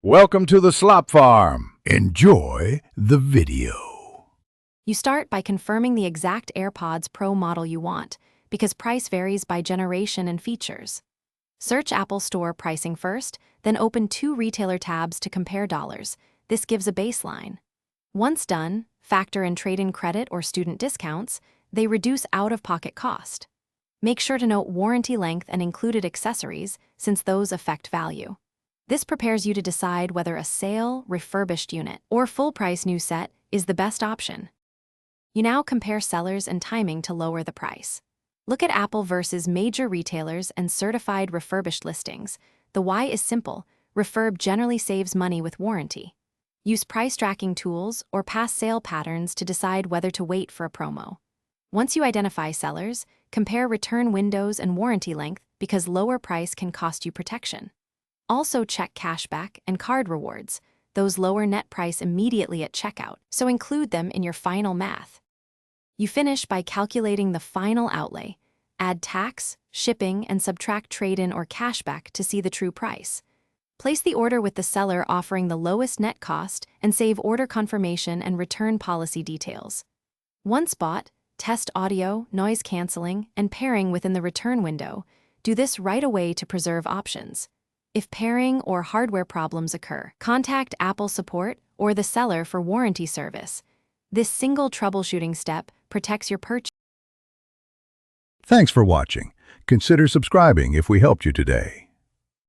Welcome to the Slop Farm. Enjoy the video. You start by confirming the exact AirPods Pro model you want, because price varies by generation and features. Search Apple Store pricing first, then open 2 retailer tabs to compare dollars. This gives a baseline. Once done, factor in trade-in credit or student discounts. They reduce out-of-pocket cost. Make sure to note warranty length and included accessories, since those affect value. This prepares you to decide whether a sale, refurbished unit, or full-price new set is the best option. You now compare sellers and timing to lower the price. Look at Apple versus major retailers and certified refurbished listings. The why is simple. Refurb generally saves money with warranty. Use price tracking tools or past sale patterns to decide whether to wait for a promo. Once you identify sellers, compare return windows and warranty length because lower price can cost you protection. Also check cashback and card rewards. Those lower net price immediately at checkout, so include them in your final math. You finish by calculating the final outlay. Add tax, shipping, and subtract trade-in or cashback to see the true price. Place the order with the seller offering the lowest net cost and save order confirmation and return policy details. Once bought, test audio, noise canceling, and pairing within the return window. Do this right away to preserve options. If pairing or hardware problems occur, contact Apple support or the seller for warranty service. This single troubleshooting step protects your purchase. Thanks for watching. Consider subscribing if we helped you today.